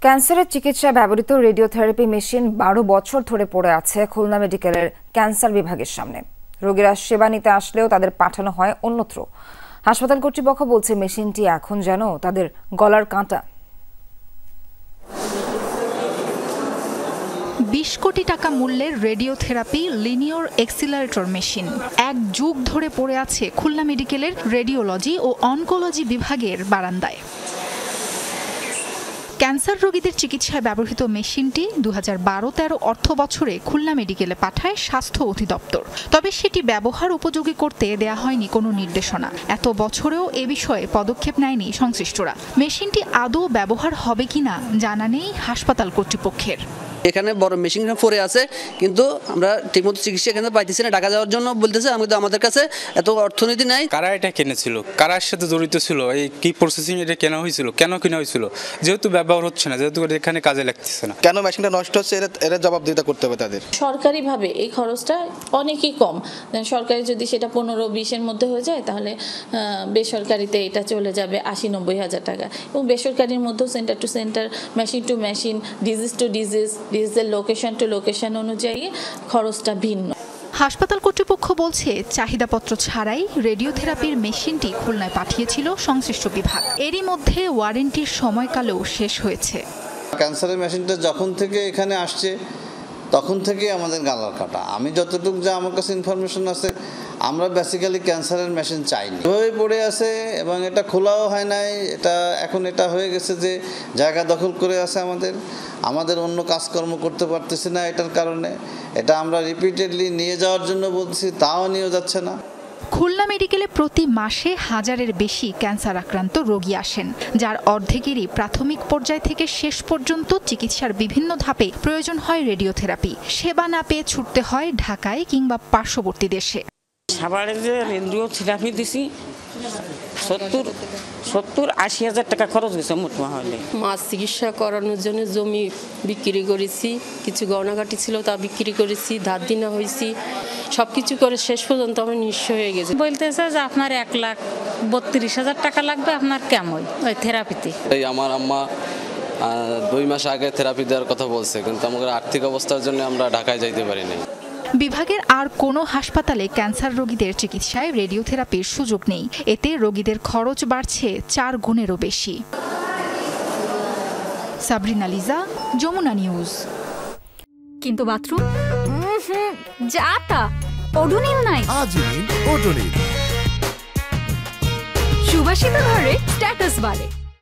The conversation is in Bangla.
ক্যান্সারের চিকিৎসায় ব্যবহৃত রেডিওথেরাপি মেশিন ১২ বছর ধরে পড়ে আছে খুলনা মেডিকেলের ক্যান্সার বিভাগের সামনে। রোগীরা সেবা নিতে আসলেও তাদের পাঠানো হয় অন্যত্র। হাসপাতাল কর্তৃপক্ষ বলছে মেশিনটি এখন যেন তাদের গলার কাঁটা। ২০ কোটি টাকা মূল্যের রেডিওথেরাপি লিনিয়র এক্সিলারেটর মেশিন ১ যুগ ধরে পড়ে আছে খুলনা মেডিকেলের রেডিওলজি ও অনকোলজি বিভাগের বারান্দায়। ক্যান্সার রোগীদের চিকিৎসায় ব্যবহৃত মেশিনটি ২০১২-১৩ অর্থ বছরে খুলনা মেডিকেলে পাঠায় স্বাস্থ্য অধিদপ্তর। তবে সেটি ব্যবহার উপযোগী করতে দেয়া হয়নি কোনো নির্দেশনা। এত বছরেও এ বিষয়ে পদক্ষেপ নেয়নি সংশ্লিষ্টরা। মেশিনটি আদৌ ব্যবহার হবে কিনা জানা নেই হাসপাতাল কর্তৃপক্ষের। এখানে বড় মেশিন পড়ে আছে, কিন্তু আমরা ঠিকমতো চিকিৎসা এখানে পাইতেছি না। ঢাকা যাওয়ার জন্য বলতেছে, আমাদের কাছে এত অর্থনীতি নাই। কারা এটা কিনেছিল, কারার সাথে জড়িত ছিল, এই কি প্রসেসিং এটা কেনা হয়েছিল, কেন কেনা হয়েছিল, যেহেতু ব্যবহার হচ্ছে না, যেহেতু এখানে কাজে লাগতেছে না, কেন মেশিনটা নষ্ট হচ্ছে, এরা জবাবদিহিতা করতে হবে তাদের। সরকারিভাবে এই খরচটা অনেকই কম। সরকারি যদি সেটা ১৫-২০-এর মধ্যে হয়ে যায়, তাহলে বেসরকারিতে এটা চলে যাবে ৮০-৯০ হাজার টাকা। এবং বেসরকারির মধ্যেও center to center, machine to machine, disease to ডিজিজের লোকেশন টু লোকেশন অনুযায়ী খরচটা ভিন্ন। হাসপাতাল কর্তৃপক্ষ বলছে চাহিদাপত্র ছাড়াই রেডিওথেরাপির মেশিনটি খুলনায় পাঠিয়েছিল সংশ্লিষ্ট বিভাগ। এরই মধ্যে ওয়ারেন্টির সময়কালেও শেষ হয়েছে। ক্যান্সারের মেশিনটা যখন থেকে এখানে আসছে তখন থেকে আমাদের গালার কাটা। আমি যতটুকু যা আমার কাছে ইনফরমেশন আছে, আমরা বেসিক্যালি ক্যান্সারের মেশিন চাইনি। এভাবেই পড়ে আছে এবং এটা খোলাও হয় নাই। এখন এটা হয়ে গেছে যে জায়গা দখল করে আছে আমাদের অন্য কাজকর্ম করতে পারতেছি না। এটার কারণে এটা আমরা রিপিটেডলি নিয়ে যাওয়ার জন্য বলছি, তাও নিয়ে যাচ্ছে না। খুলনা মেডিকেলে প্রতি মাসে ১০০০-এর বেশি ক্যান্সার আক্রান্ত রোগী আসেন, যার অর্ধেকেরই প্রাথমিক পর্যায় থেকে শেষ পর্যন্ত চিকিৎসার বিভিন্ন ধাপে প্রয়োজন হয় রেডিওথেরাপি। সেবা না পেয়ে ছুটতে হয় ঢাকায় কিংবা পার্শ্ববর্তী দেশে। সাভারে যে রেডিওথেরাপি দিছি ৭০-৮০ হাজার টাকা খরচ গেছে মোট মহলে। মাছ চিকিৎসা করানোর জন্য জমি বিক্রি করেছি, কিছু গয়নাগাটি ছিল তা বিক্রি করেছি, ধার দিনা হয়েছি, সবকিছু করে শেষ পর্যন্ত আমরা নিঃস্ব হয়ে গেছি। বলতেছে যে আপনার ১,৩২,০০০ টাকা লাগবে আপনার কেমন ওই থেরাপিতে। এই আমার আম্মা ২ মাস আগে থেরাপি দেওয়ার কথা বলছে, কিন্তু আমাদের আর্থিক অবস্থার জন্য আমরা ঢাকায় যাইতে পারি নাই। বিভাগের আর কোনো হাসপাতালে ক্যান্সার রোগীদের চিকিৎসায় রেডিওথেরাপির সুযোগ নেই। এতে রোগীদের খরচ বাড়ছে ৪ গুণেরও বেশি। সাবরিনা লিজা, যমুনা নিউজ। কিন্তু বাথরুম যাতা ওডোনিল নাই। আজই ওডোনিল। সুবাসিত ঘরে স্ট্যাটাস বাড়ে।